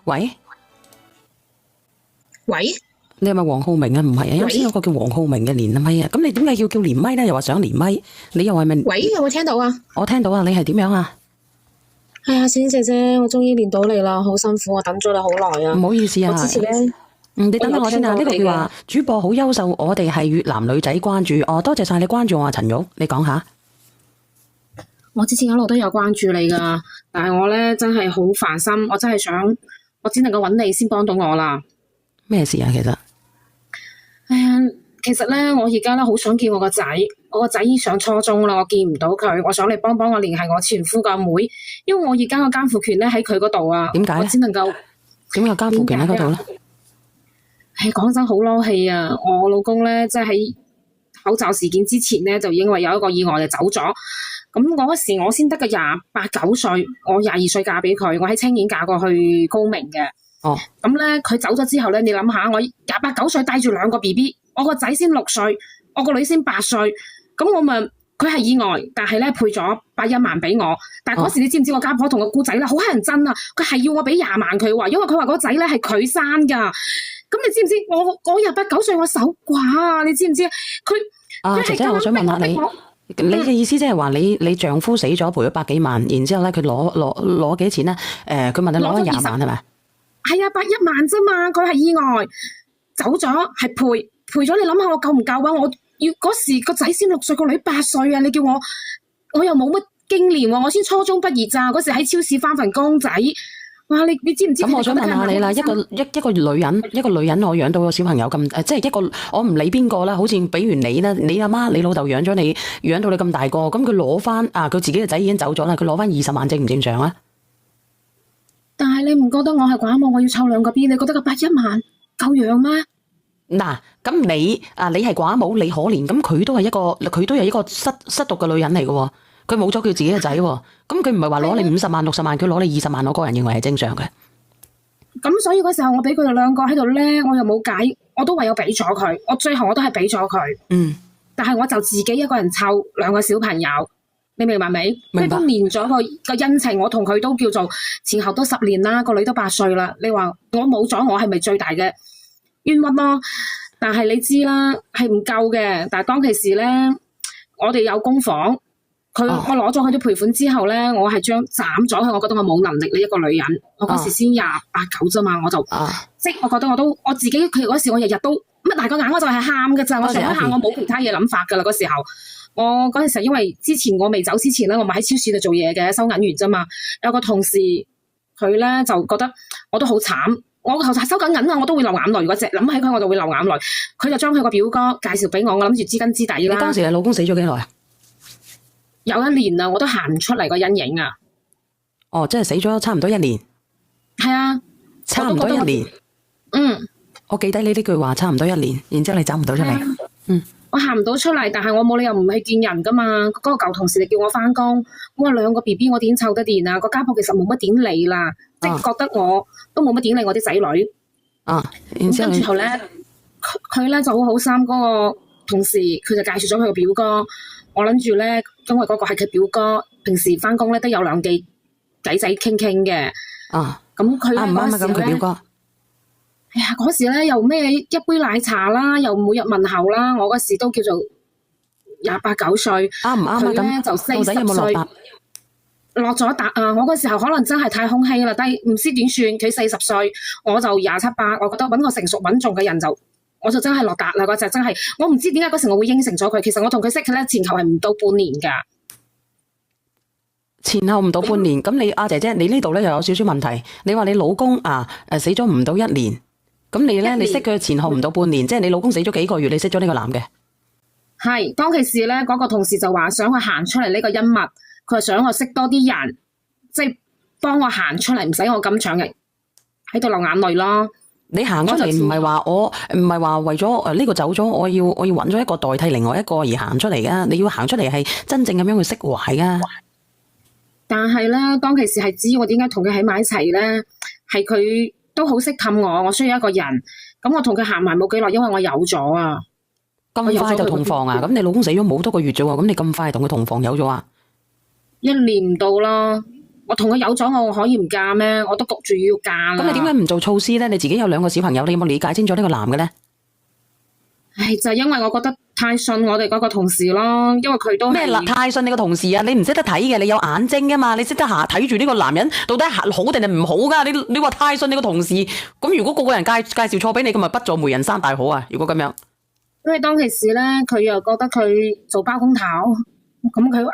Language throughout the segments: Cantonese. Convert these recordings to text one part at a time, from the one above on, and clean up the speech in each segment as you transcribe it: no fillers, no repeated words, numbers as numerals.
喂喂，你係咪黃浩明啊？唔係啊，啱先有個叫黃浩明嘅連咪啊。咁你點解要叫連咪咧？又話想連咪，你又係咪？喂，有冇聽到啊？我聽到啊，你係點樣啊？係啊，小姐姐，我終於連到你啦，好辛苦，我等咗你好耐啊。唔好意思啊。我之前咧，你等等我先啊。呢個叫話主播好優秀，我哋係越南女仔關注。哦，多謝晒你關注我啊，陳玉，你講下。我之前一路都有關注你噶，但係我咧真係好煩心，我真係想，我只能夠揾你先幫到我啦。咩事啊？其實，其實咧，我而家咧好想見我個仔，我個仔已經上初中啦，我見唔到佢，我想你幫我聯繫我前夫個妹，因為我而家個監護權咧喺佢嗰度啊。點解咧？我只能夠點有監護權喺嗰度咧？講真好嬲氣啊！我老公咧即係喺口罩事件之前咧就因為有一個意外就走咗。咁嗰時我先得個28、9歲，我22歲嫁俾佢，我喺清遠嫁過去高明嘅。哦，咁咧佢走咗之後咧，你諗下，我28、9歲帶住兩個 BB，我個仔先6歲，我個女先8歲，咁我咪佢係意外，但係咧配咗81萬俾我。但係嗰時你知唔知我家婆同個姑仔咧好乞人憎啊？佢係要我俾20萬佢話，因為佢話個仔咧係佢生噶。咁你知唔知我28、9歲我守寡啊？你知唔知啊？佢姐姐，我想問下你。你嘅意思即係話你丈夫死咗賠咗百幾萬，然之後咧佢攞幾錢咧？佢問你攞咗20萬係咪？係啊，81萬啫嘛，佢係意外走咗，係賠咗。你諗下我夠唔夠啊？我要嗰時個仔先6歲，個女8歲啊！你叫我又冇乜經驗喎，我先初中畢業咋，嗰時喺超市返份工仔。哇！你知唔知？咁我想問下你啦，一個女人，我養到個小朋友咁，即係一個我唔理邊個啦，好似比如你啦，你阿媽、你老豆養咗你，養到你咁大個，咁佢攞翻佢自己嘅仔已經走咗啦，佢攞翻20萬正唔正常啊？但係你唔覺得我係寡母，我要湊兩個 B， 你覺得個81萬夠養咩？嗱，咁你係寡母，你可憐，咁佢都係一個失獨嘅女人嚟嘅。佢冇咗佢自己嘅仔，咁佢唔係話攞你50萬、60萬，佢攞你20萬，我個人認為係正常嘅。咁所以嗰時候我俾佢哋兩個喺度咧，我又冇計，我都唯有俾咗佢，我最後我都係俾咗佢。嗯。但係我就自己一個人湊兩個小朋友，你明白未？明白。都連咗個恩情，我同佢都叫做前後都10年啦，個女都8歲啦。你話我冇咗，我係咪最大嘅冤屈咯？但係你知啦，係唔夠嘅。但係當其時咧，我哋有公房。我攞咗佢啲賠款之後咧，我係將斬咗佢，我覺得我冇能力呢一個女人，我嗰時先28、9啫嘛，我就即係我覺得我自己佢嗰時我日日都乜大個眼，我就係喊㗎咋，我上一下我冇其他嘢諗法㗎啦。嗰時候我嗰陣時因為之前我未走之前咧，我咪喺超市度做嘢嘅，收銀員啫嘛。有個同事佢咧就覺得我都好慘，我頭先收緊銀啊，我都會流眼淚嗰隻，諗起佢我就會流眼淚。佢就將佢個表哥介紹俾我諗住知根知底啦。你當時你老公死咗幾耐啊？有1年啦，我都行唔出嚟個陰影啊！哦，即係死咗差唔多1年。係啊，差唔多1年。我記低你呢句話，差唔多1年，然之後你走唔到出嚟。我行唔到出嚟，但係我冇理由唔去見人噶嘛。嗰個舊同事就叫我翻工，我兩個 BB 我點湊得掂啊？個家婆其實冇乜點理啦，即係覺得我都冇乜點理我啲仔女。然之後跟住後咧，佢咧就好好心，嗰個同事佢就介紹咗佢個表哥。我諗住咧，因為嗰個係佢表哥，平時翻工咧都有兩記偈仔傾傾嘅。咁佢啱唔啱啊？咁佢表哥，哎呀，嗰時咧又咩一杯奶茶啦，又每日問候啦。我嗰時都叫做28、9歲，啱唔啱啊？咁就40歲，到底有冇落答？落咗答啊！我嗰時候可能真係太空虛啦，但係唔知點算。佢40歲，我就27、8，我覺得搵個成熟穩重嘅人我就真係落達啦，嗰隻真係，我唔知點解嗰時我會應承咗佢。其實我同佢識嘅咧，前後係唔到半年噶。前後唔到半年，咁你姐姐，你呢度咧又有少少問題。你話你老公死咗唔到1年，咁你咧你識佢前後唔到半年，即係你老公死咗幾個月，你識咗呢個男嘅？係當其時咧，嗰個同事就話想我行出嚟呢個陰物，佢係想我識多啲人，即係幫我行出嚟，唔使我咁長嘅喺度流眼淚咯。你行出嚟唔係話唔係話為咗呢個走咗，我要揾咗一個代替另外一個而行出嚟噶。你要行出嚟係真正咁樣去釋懷噶。但係咧，當其時係知我點解同佢喺埋一齊咧，係佢都好識氹我，我需要一個人。咁我同佢行埋冇幾耐，因為我有咗啊。咁快就同房啊？咁你老公死咗冇多個月啫喎，咁你咁快同佢同房有咗啊？1年唔到啦。我同佢有咗，我可以唔嫁咩？我都焗住要嫁啦。咁你點解唔做措施咧？你自己有2個小朋友，你有冇理解清楚呢個男嘅咧？唉，就係因為我覺得太信我哋嗰個同事咯，因為佢都咩啦？太信你個同事啊！你唔識得睇嘅，你有眼睛噶嘛？你識得睇住呢個男人到底係好定係唔好噶？你話太信你個同事，咁如果個個人介紹錯俾你，咁咪不助媒人三大好啊？如果咁樣，因為當其時咧，佢又覺得佢做包工頭，咁佢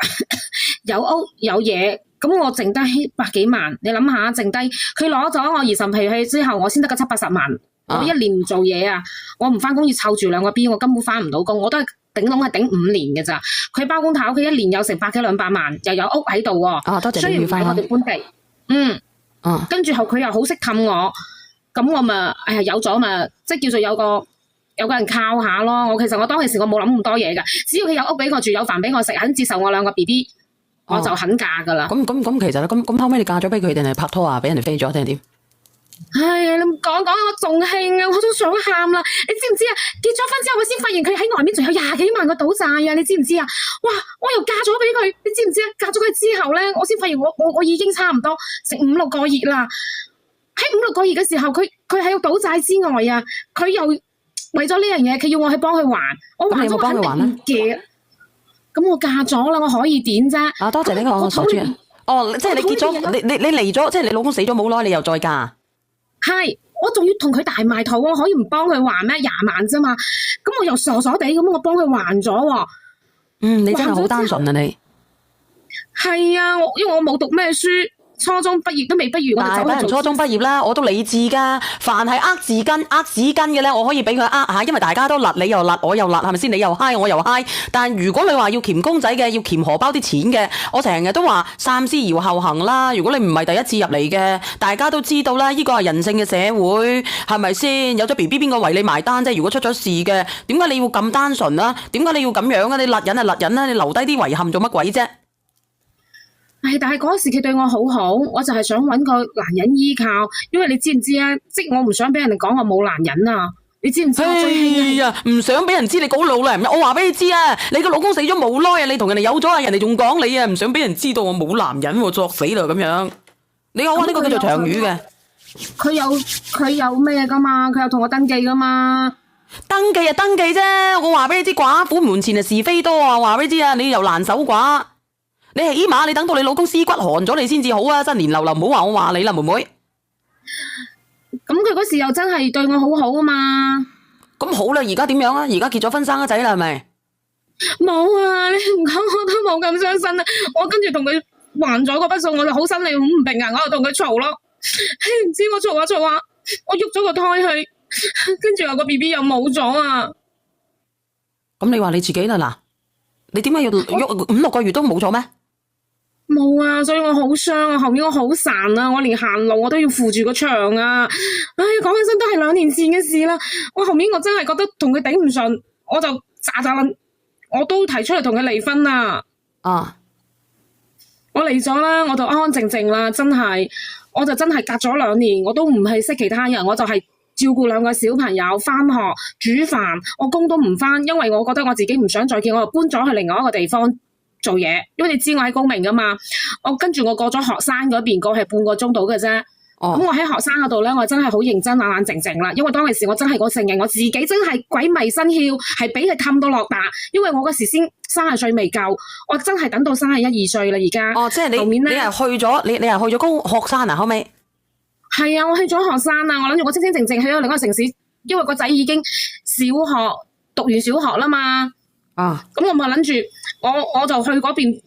有屋有嘢，咁我剩低100幾萬，你諗下，剩低佢攞咗我兒臣脾氣之後，我先得個70-80萬。我1年唔做嘢啊，我唔翻工要湊住2個 B，我根本翻唔到工，我都係頂籠係頂5年嘅咋。佢包工頭，佢1年有成100幾200萬，又有屋喺度喎。多謝雖然唔係我哋本地，跟住後佢又好識氹我，咁我咪有咗咪，即係叫做有個人靠下咯。其實我當其時我冇諗咁多嘢噶，只要佢有屋俾我住，有飯俾我食，肯接受我2個 BB，我就肯嫁噶啦。咁其實咁後尾你嫁咗俾佢定係拍拖啊？俾人哋飛咗定係點？唉，你講我仲興啊，我都想喊啦！你知唔知啊？結咗婚之後，我先發現佢喺外面仲有20幾萬個賭債啊！你知唔知啊？哇！我又嫁咗俾佢，你知唔知啊？嫁咗佢之後咧，我先發現我已經差唔多成5-6個月啦。喺5-6個月嘅時候，佢喺賭債之外啊，佢又為咗呢樣嘢，佢要我去幫佢還。我還咗，我肯定唔嘅。咁我嫁咗啦，我可以點啫？多謝呢個傻豬。即係你結咗，你離咗，即係你老公死咗冇耐，你又再嫁。係，我仲要同佢大埋肚，我可以唔幫佢還咩？20萬啫嘛，咁我又傻傻地咁，我幫佢還咗喎。你真係好單純啊你。係啊，因為我冇讀咩書，初中畢業都未畢業，我就走去做。大把人初中畢業啦，我都理智噶。凡係紙巾嘅咧，我可以俾佢下，因為大家都勒，你又勒，我又勒，係咪先？你又嗨，我又嗨。但如果你話要鉗公仔嘅，要鉗荷包啲錢嘅，我成日都話三思而後行啦。如果你唔係第一次入嚟嘅，大家都知道啦，呢個係人性嘅社會，係咪先？有咗 BB 邊個為你埋單啫？如果出咗事嘅，點解你要咁單純啊？點解你要咁樣啊？你勒人啊勒人啊，你留低啲遺憾做乜鬼啫？但係嗰時佢對我好好，我就係想搵個男人依靠，因為你知唔知啊？即係我唔想俾人哋講我冇男人啊！你知唔知？唔想俾人知你嗰老啦！我話俾你知啊，你個老公死咗冇耐啊，你同人哋有咗啊，人哋仲講你啊，唔想俾人知道我冇男人喎，作死啦咁樣。你好啊，呢個叫做長語嘅。佢有咩噶嘛？佢有同我登記噶嘛？登記啊登記啫！我話俾你知，寡婦門前是非多啊！話俾你知啊，你又難守寡。你起碼你等到你老公屍骨寒咗你先至好啊！新年流流唔好話我話你啦，妹妹。咁佢嗰時又真係對我好好啊嘛。咁好啦，而家點樣啊？而家結咗婚生咗仔啦，係咪？冇啊！你唔講我都冇咁傷心啊！我跟住同佢還咗嗰筆數，我就好心理好唔平衡，我就同佢嘈咯。唔知我嘈下，我喐咗個胎去，跟住有個 BB 又冇咗啊！咁你話你自己啦嗱，你點解要喐5-6個月都冇咗咩？冇啊，所以我好傷啊，後面我好孱啊，我連行路我都要扶住個牆啊！唉，講起身都係2年前嘅事啦。我後面我真係覺得同佢頂唔順，我就喳我都提出嚟同佢離婚啦。我離咗啦，我就安安靜靜啦，我就真係隔咗2年，我都唔係識其他人，我就係照顧2個小朋友，返學煮飯，我工都唔返，因為我覺得我自己唔想再見，我就搬咗去另外一個地方做嘢，因為你知我喺高明噶嘛，我跟住我過咗學生嗰邊過係半個鐘到嘅啫。咁我喺學生嗰度咧，我真係好認真冷靜靜啦，因為當其時我真係我承認我自己真係鬼迷心竅，係俾佢氹到落達，因為我嗰時先30歲未夠，我真係等到31、2歲啦而家。即係你後面你係去咗你係去咗高學生啊？後尾係啊，我去咗學生啊，我諗住我清清靜靜去咗另一個城市，因為個仔已經小學讀完小學啦嘛。咁我咪諗住我就去嗰邊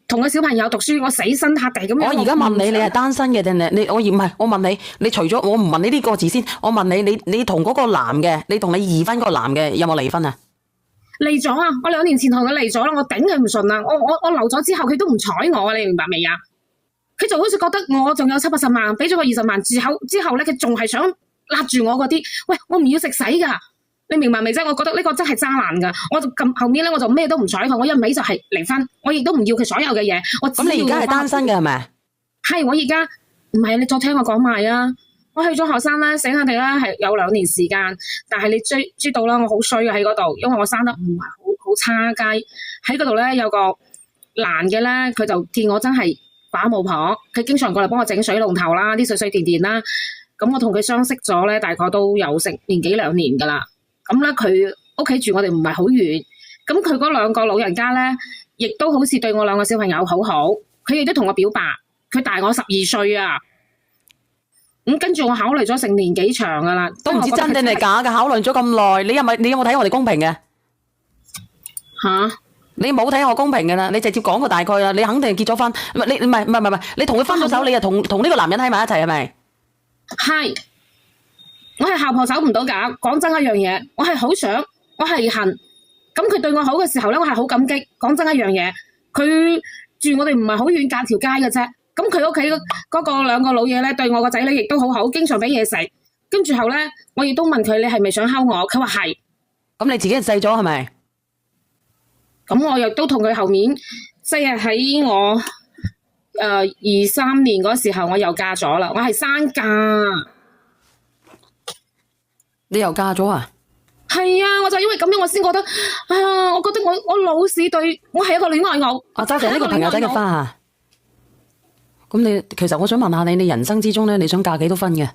同個小朋友讀書，我死心塌地咁樣。我而家問你，你係單身嘅定係我唔係？我問你，你除咗我唔問你呢個字先，我問你，你同嗰個男嘅，你同你2婚嗰個男嘅有冇離婚啊？離咗啊！我2年前同佢離咗啦，我頂佢唔順啊！我留咗之後，佢都唔睬我啊！你明白未啊？佢就好似覺得我仲有70-80萬，俾咗個20萬之後咧，佢仲係想揦住我嗰啲，喂，我唔要食洗噶。你明白未啫？我覺得呢個真係渣男噶，我就咁後面咧，我就咩都唔睬佢，我一味就係離婚，我亦都唔要佢所有嘅嘢。咁你而家係單身嘅係咪？係，我而家唔係，你再聽我講埋啊！我去咗學生啦，醒下地啦，係有2年時間，但係你知道啦，我好衰喺嗰度，因為我生得唔係好差雞，喺嗰度咧有個男嘅咧，佢就見我真係寡母婆，佢經常過嚟幫我整水龍頭啦，啲水水電電啦。咁我同佢相識咗咧，大概都有成年幾2年噶啦。咁咧佢屋企住我哋唔係好遠，咁佢嗰2個老人家咧，亦都好似對我2個小朋友好好。佢亦都同我表白，佢大我12歲啊。咁跟住我考慮咗成年幾長噶啦，都唔知真定係假嘅。考慮咗咁耐，你有冇睇我哋公屏嘅？吓？你冇睇我公屏嘅啦，你直接講個大概啦。你肯定係結咗婚，唔係，你同佢分咗手，你又同呢個男人喺埋一齊係咪？係，我係姣婆守唔到架。講真一樣嘢，我係好想，我係恨。咁佢對我好嘅時候咧，我係好感激。講真一樣嘢，佢住我哋唔係好遠，隔條街嘅啫。咁佢屋企嗰個2個老嘢咧，對我個仔女亦都好好，經常俾嘢食。跟住後咧，我亦都問佢：你係咪想溝我？佢話係。咁你自己細咗係咪？咁我亦都同佢後面，即係喺我23年嗰時候，我又嫁咗啦。我係生嫁。你又嫁咗啊？係啊，我就因為咁樣，我先覺得啊，我覺得我老師對我係一個戀愛腦。多謝呢個朋友仔嘅花啊！咁其實我想問下你人生之中咧，你想嫁幾多分嘅？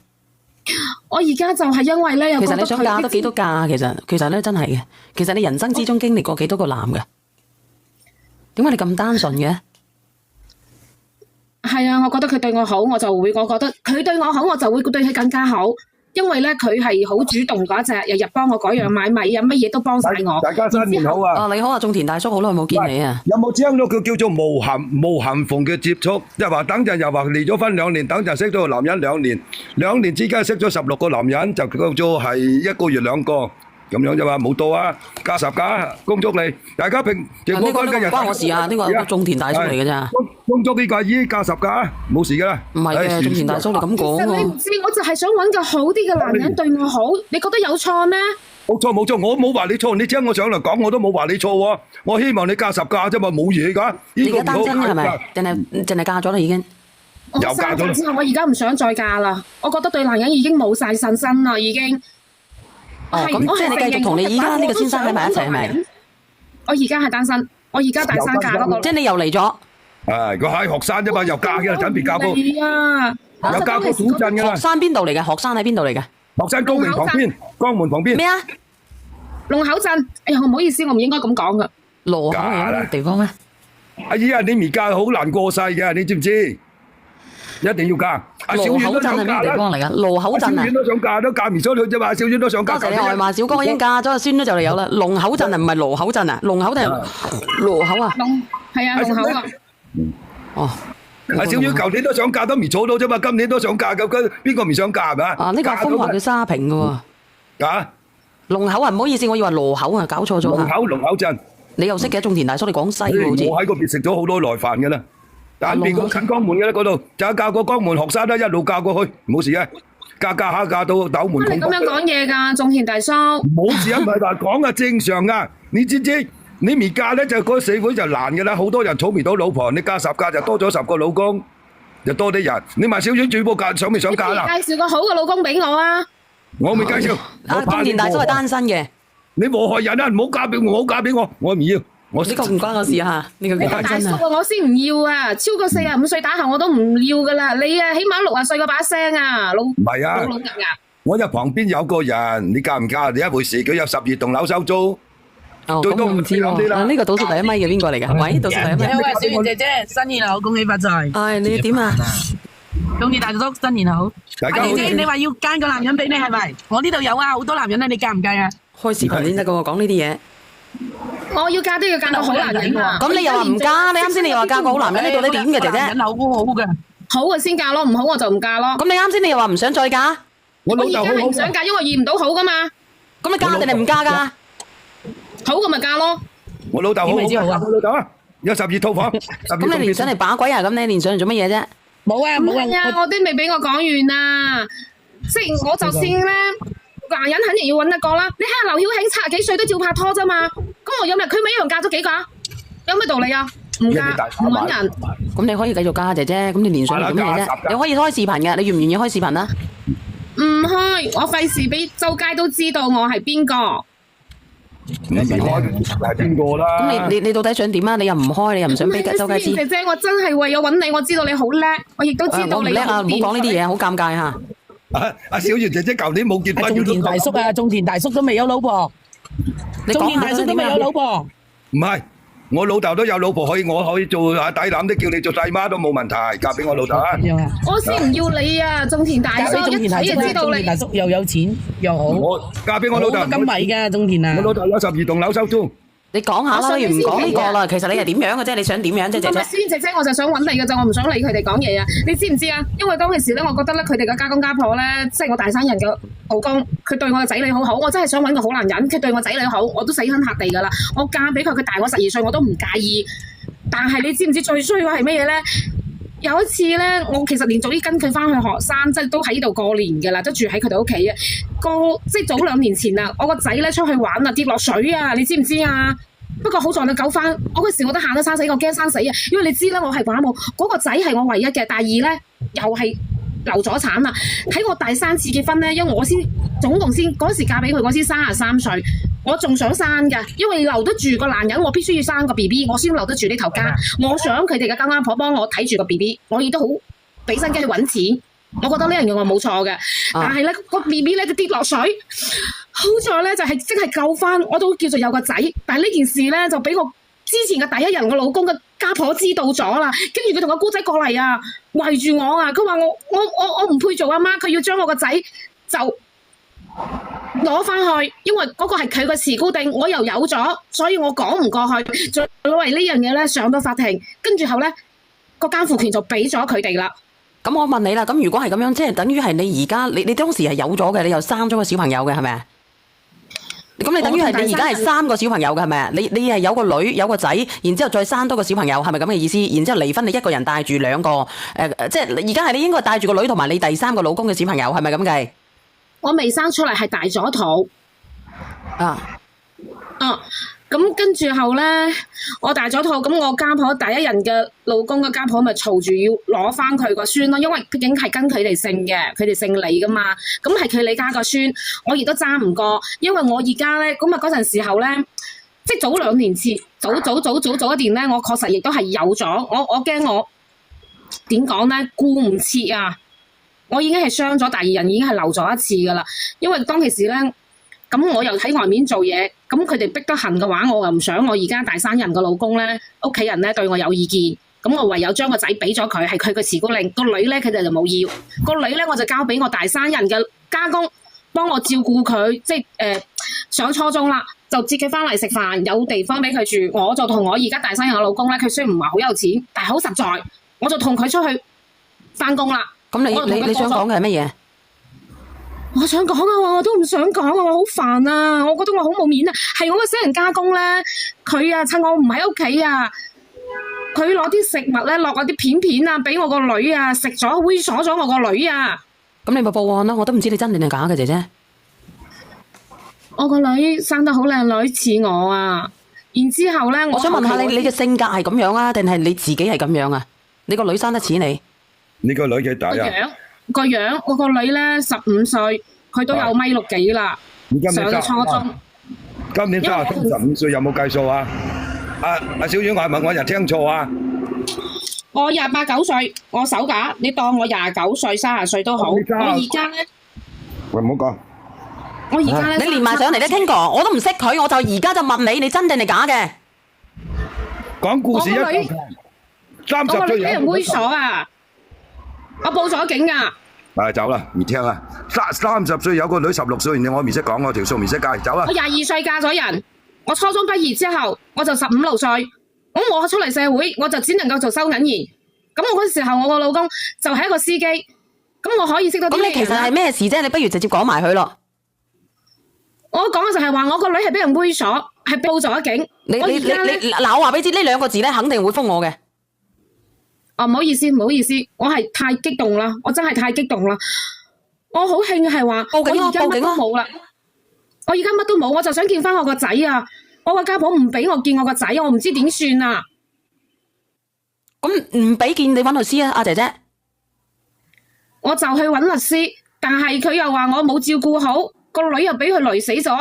我而家就係因為咧，其實你想嫁得幾多嫁？其實咧真係嘅。其實你人生之中經歷過幾多個男嘅？點解你咁單純嘅？係啊，我覺得佢對我好，我覺得佢對我好，我就會對佢更加好。因為咧，佢係好主動嗰隻，日日幫我改樣買米啊，乜嘢都幫晒我。大家新年好啊！你好啊，種田大叔，好耐冇見你啊！有冇聽到佢叫做無痕縫嘅接觸？即係話等陣又話離咗婚2年，等陣識咗個男人2年，2年之間識咗16個男人，就叫做係1個月2個。咁樣就話冇到啊，加10加，恭祝你！大家平呢個唔關我事啊，呢個種田大叔嚟嘅咋。恭祝呢個阿姨加10加，冇事噶啦。唔係嘅，種田大叔你咁講喎。其實你唔知，我就係想揾個好啲嘅男人對我好，你覺得有錯咩？冇錯，我冇話你錯，你聽我上嚟講，我都冇話你錯喎。我希望你加10加啫嘛，冇嘢噶。而家單身係咪？定係嫁咗啦已經？又嫁咗之後，我而家唔想再嫁啦。我覺得對男人已經冇晒信心啦，已經。咁即係你繼續同你而家呢個先生喺埋一齊係咪？我而家係單身，我而家大三嫁嗰個。即係你又嚟咗？佢係學生啫嘛，又嫁嘅，準備嫁過。係啊，又嫁過古鎮㗎啦。學生邊度嚟嘅？學生喺邊度嚟嘅？學生江門旁邊。咩啊？龍口鎮。哎呀，唔好意思，我唔應該咁講噶。羅口係咩地方咧？阿姨啊，你而家好難過世嘅，你知唔知？一定要嫁。羅口鎮係咩地方嚟噶？羅口鎮啊！小遠都想嫁，都嫁唔出去啫嘛。小遠都想嫁。多謝你外賣小哥已經嫁咗，孫都就嚟有啦。龍口鎮啊，唔係羅口鎮啊，龍口定羅口啊？係啊，龍口啊。哦。阿小遠舊年都想嫁，都未做到啫嘛。今年都想嫁，咁邊個唔想嫁係咪啊？呢個風華叫沙坪噶喎。啊？龍口啊，唔好意思，我以為羅口啊，搞錯咗啊。龍口鎮。你又識嘅，種田大叔，你廣西喎好似。我喺嗰邊食咗好多來飯嘅啦。但係邊個近江門嘅咧？嗰度就嫁過江門學生啦，一路嫁過去，冇事啊。嫁下嫁到斗門。你咁樣講嘢㗎，種田大叔。冇事啊，唔係話講啊，正常啊。你知唔知？你未嫁咧，就嗰個社會就難嘅啦。好多人娶唔到老婆，你加10嫁就多咗10個老公，就多啲人。你問小小主播嫁想唔想嫁啦？介紹個好嘅老公俾我啊！我未介紹。種田大叔係單身嘅。你禍害人啊！唔好嫁俾我，嫁俾我，我唔要。呢個唔關我事啊！呢個叫單身啊！我先唔要啊！超過45歲打後我都唔要噶啦！你啊，起碼60歲嗰把聲啊，唔係啊！老人啊！我喺旁邊有個人，你嫁唔嫁係一回事。佢有12棟樓收租。最多唔知喎。呢個倒數第一米嘅邊個嚟㗎？喂，倒數第一米。你好啊，小圓姐姐，新年好，恭喜發財。你點啊？恭喜大叔，新年好。阿姐姐，你話要揀個男人俾你係咪？我呢度有啊，好多男人啊，你嫁唔嫁啊？開視頻先得㗎喎，講呢啲嘢。我要嫁都要嫁個好男人喎。咁你又話唔嫁？你啱先你又話嫁個好男人，呢度你點嘅姐姐？男人好好嘅，好嘅先嫁咯，唔好我就唔嫁咯。咁你啱先你又話唔想再嫁？我而家係唔想嫁，因為遇唔到好噶嘛。咁你嫁定係唔嫁㗎？好嘅咪嫁咯。我老豆好好啊，我老豆啊，有12套房。咁你連上嚟把鬼啊？咁你連上嚟做乜嘢啫？冇啊冇啊，我啲未俾我講完啊。即係我就算咧。男人肯定要揾一個啦，你睇下劉曉慶70幾歲都照拍拖啫嘛，咁我有咩？佢咪一樣嫁咗幾個？有咩道理啊？唔嫁唔揾人。咁你可以繼續嫁姐姐，咁你連上嚟做乜嘢啫？你可以開視頻嘅，你願唔願意開視頻啊？唔開，我費事俾周街都知道我係邊個。唔開係邊個啦？咁你到底想點啊？你又唔開，你又唔想俾周街知？姐姐，我真係為咗揾你，我知道你好叻，我亦都知道你我唔叻啊！唔好講呢啲嘢，好尷尬嚇。阿小圓姐姐舊年冇結婚，種田大叔啊，種田大叔都未有老婆，種田大叔都未有老婆。唔係，我老豆都有老婆，我可以做大膽啲，叫你做細媽都冇問題，嫁俾我老豆啊！我先唔要你啊，種田大叔，一睇就知道你。種田大叔又有錢又好，我嫁俾我老豆。好金米㗎，種田啊！我老豆有12棟樓收租。你講下啦，不如唔講呢個啦。其實你係點樣嘅啫？你想點樣啫，姐姐？思姐姐，我就想揾你嘅啫，我唔想理佢哋講嘢啊！你知唔知啊？因為當其時咧，我覺得咧，佢哋嘅家公家婆咧，即係我大山人嘅老公，佢對我嘅仔女好好，我真係想揾個好男人，佢對我仔女好，我都死心塌地噶啦。我嫁俾佢，佢大我12歲，我都唔介意。但係你知唔知最衰嘅係乜嘢咧？有一次咧，我其實連早啲跟佢翻去學生，即係都喺度過年嘅啦，都住喺佢哋屋企啊。即係早2年前啊，我個仔咧出去玩啊，跌落水啊，你知唔知啊？不過好在你救翻，我嗰時我都喊得生死，我驚生死啊！因為你知啦，我係寡母，嗰個仔係我唯一嘅，大二咧又係流咗產啦。喺我第3次結婚咧，因為我總共嗰時嫁俾佢，我先33歲，我仲想生㗎，因為留得住個男人，我必須要生個 BB， 我先留得住呢頭家。我想佢哋嘅家婆幫我睇住個 BB， 我亦都好俾心機去揾錢。我覺得呢樣嘢我冇錯嘅，但係咧個 BB 咧就跌落水，好在咧就係即係救翻，我都叫做有個仔。但係呢件事咧就俾我之前嘅第一任我老公嘅家婆知道咗啦，跟住佢同個姑仔過嚟啊，圍住我啊，佢話我唔配做阿媽，佢要將我個仔就攞翻去，因為嗰個係佢個慈姑定，我又有咗，所以我講唔過去，最為呢樣嘢咧上到法庭，跟住後咧個監護權就俾咗佢哋啦。咁我問你啦，咁如果係咁樣，即係等於係你而家你當時係有咗嘅，你又生咗個小朋友嘅係咪啊？咁你等於係你而家係3個小朋友嘅係咪啊？你係有個女有個仔，然之後再生多個小朋友，係咪咁嘅意思？然之後離婚，你一個人帶住2個，即係而家係你應該帶住個女同埋你第3個老公嘅小朋友，係咪咁計？我未生出嚟係大咗肚。咁跟住後咧，我大咗肚，咁我家婆第一人嘅老公嘅家婆咪嘈住要攞翻佢個孫咯，因為畢竟係跟佢哋姓嘅，佢哋姓李噶嘛，咁係佢李家個孫，我亦都爭唔過，因為我而家咧，咁啊嗰陣時候咧，即係早2年前，早一年咧，我確實亦都係有咗，我驚我點講咧，顧唔切啊，我已經係傷咗第2人，已經係流咗1次噶啦，因為當其時咧。咁我又喺外面做嘢，咁佢哋逼得痕嘅話，我又唔想我而家大山人嘅老公咧，屋企人咧對我有意見，咁我唯有將個仔俾咗佢，係佢嘅慈姑令，個女咧佢哋就冇要，個女咧我就交俾我大山人嘅家公幫我照顧佢，即係上初中啦，就接佢翻嚟食飯，有地方俾佢住，我就同我而家大山人嘅老公咧，佢雖然唔係好有錢，但係好實在，我就同佢出去翻工啦。咁你想講嘅係乜嘢？我想講啊，我都唔想講啊，我好煩啊，我覺得我好冇面啊，係我個死人家公咧，佢啊趁我唔喺屋企啊，佢攞啲食物咧落嗰啲片啊，俾我個女啊食咗，猥瑣咗我個女啊。咁你咪報案咯，我都唔知你真定係假嘅，姐姐。我個女生得好靚女，似我啊。然之後咧，我想問下你嘅性格係咁樣啊，定係你自己係咁樣啊？你個女生得似你？你個女幾大啊？個樣，我個女咧15歲，佢都有1.6米幾啦，上初中。今年35歲有冇計數啊？阿小婉，我係咪我人聽錯啊？我28、9歲，我手假，你當我29歲、30歲都好。我而家咧，喂，唔好講。我而家咧，你連埋上嚟都聽過，我都唔識佢，我就而家就問你，你真定係假嘅？講故事一嚿糖，30歲有。我個女俾人猥瑣啊！我報咗警噶。走啦，唔聽啦。30歲有個女16歲，我唔識講，我條數唔識計，走啦。我22歲嫁咗人，我初中畢業之後，我就15、16歲。咁我出嚟社會，我就只能夠做收銀員。咁我嗰時候，我個老公就係一個司機。咁我可以識到啲咩人？咁你其實係咩事啫？你不如直接講埋佢咯。我講嘅就係話，我個女係俾人猥瑣，係報咗警。嗱，我話俾你知，呢2個字咧，肯定會封我嘅。唔好意思，我係太激動啦，我真係太激動啦。我好慶係話，我而家乜都冇啦，我而家乜都冇，我就想見翻我個仔啊！我個家婆唔俾我見我個仔，我唔知點算啊！咁唔俾見，你揾律師啊，阿姐姐。我就去揾律師，但係佢又話我冇照顧好，個女又俾佢累死咗。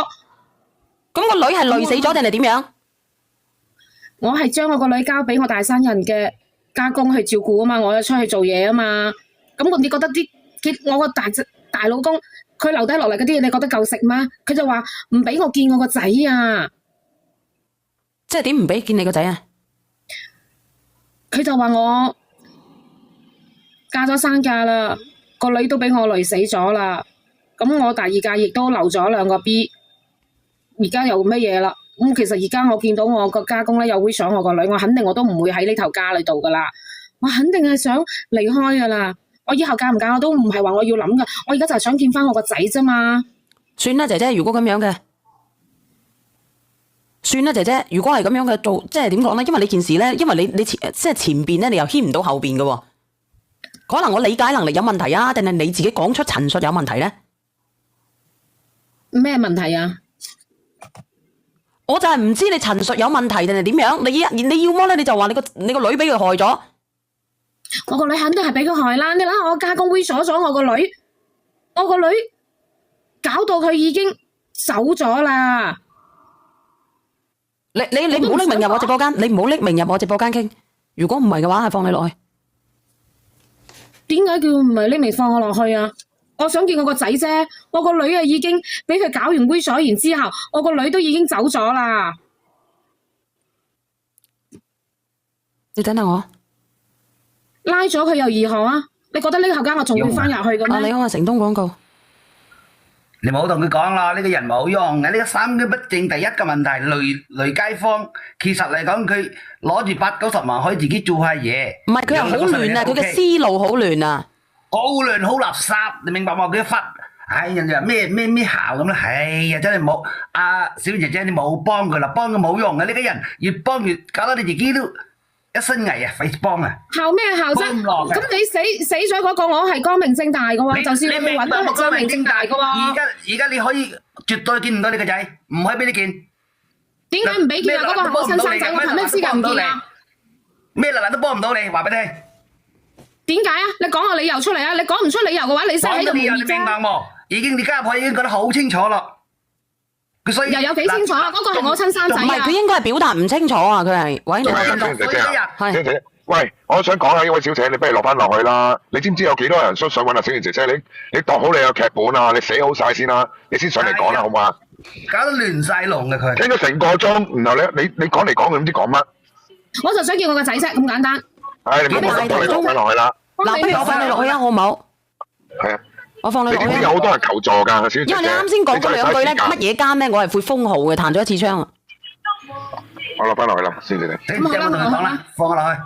咁個女係累死咗定係點樣？我係將我個女交俾我大山人嘅家公去照顧啊嘛，我又出去做嘢啊嘛。咁你覺得我個大老公佢留低落嚟嗰啲嘢，你覺得夠食嗎？佢就話唔俾我見我個仔啊！即係點唔俾見你個仔啊？佢就話我嫁咗生嫁啦，個女都俾我累死咗啦。咁我第二嫁亦都留咗2個 B， 而家又乜嘢啦？咁其實而家我見到我個家公咧又會想我個女，我肯定我都唔會喺呢頭家裏度噶啦，我肯定係想離開噶啦。我以後嫁唔嫁我都唔係話我要諗噶，我而家就係想見翻我個仔啫嘛。算啦，姐姐，如果咁樣嘅。算啦，姐姐，如果係咁樣嘅做，即係點講咧？因為你件事咧，因為你即係前邊咧，你又牽唔到後邊嘅喎。可能我理解能力有問題啊，定係你自己講出陳述有問題咧？咩問題啊？我就係唔知你陳述有問題定係點樣。你要麼咧，你就話你個女俾佢害咗。我個女肯定係俾佢害啦！你諗下，我家公猥瑣咗我個女，我個女搞到佢已經走咗啦。你唔好拎明入我直播間，你唔好拎明入我直播間傾。如果唔係嘅話，係放你落去。點解叫唔係拎明放我落去啊？我想見我個仔啫，我個女啊已經俾佢搞完猥瑣，然之後我個女都已經走咗啦。你等等我。拉咗佢又如何啊？你覺得呢後間我仲會翻入去嘅咩？你好啊，成東廣告。你冇同佢講啦，呢個人冇用嘅，呢個三觀不正第一個問題，累街坊。其實嚟講，佢攞住80-90萬可以自己做下嘢。唔係佢又好亂啊，佢嘅思路好亂啊。好亂好垃圾，你明白冇？佢一忽，人哋話咩校咁啦，真係冇。阿小姐姐你冇幫佢啦，幫佢冇用嘅，呢個人越幫越搞到你自己都一身蟻啊，費事幫啊！校咩校啫？咁你死咗嗰個，我係光明正大嘅喎，就算你揾到係光明正大嘅喎。而家你可以絕對見唔到你個仔，唔可以俾你見。點解唔俾見啊？嗰個係我親生仔，我憑咩資格唔見啊？咩難都幫唔到你，話俾你聽。點解啊？你講個理由出嚟啊！你講唔出理由嘅話，你先喺度無意啫。已經你加入去已經覺得好清楚啦。所以又有幾清楚啊？嗰個係我親生仔啊！唔係，佢應該係表達唔清楚啊！佢係，喂，你話咁多，小姐，喂，我想講下呢位小姐，你不如落翻落去啦。你知唔知有幾多人想揾阿小姐姐？你度好你個劇本啊，你寫好晒先啦，你先上嚟講啦，好嘛？搞到亂晒龍嘅佢。傾咗成個鐘，然後你講嚟講去唔知講乜。我就想見我個仔啫，咁簡單。唉，你唔好落翻落去啦。嗱，不如我放你落去啊，好唔好？係啊。我放你落去。你有好多人求助㗎，小姐姐。因為你啱先講嗰兩句咧，乜嘢間咧，我係會封號嘅，彈咗一次槍啊。我落翻落去啦，小姐姐。你唔好同佢講啦，放我落去。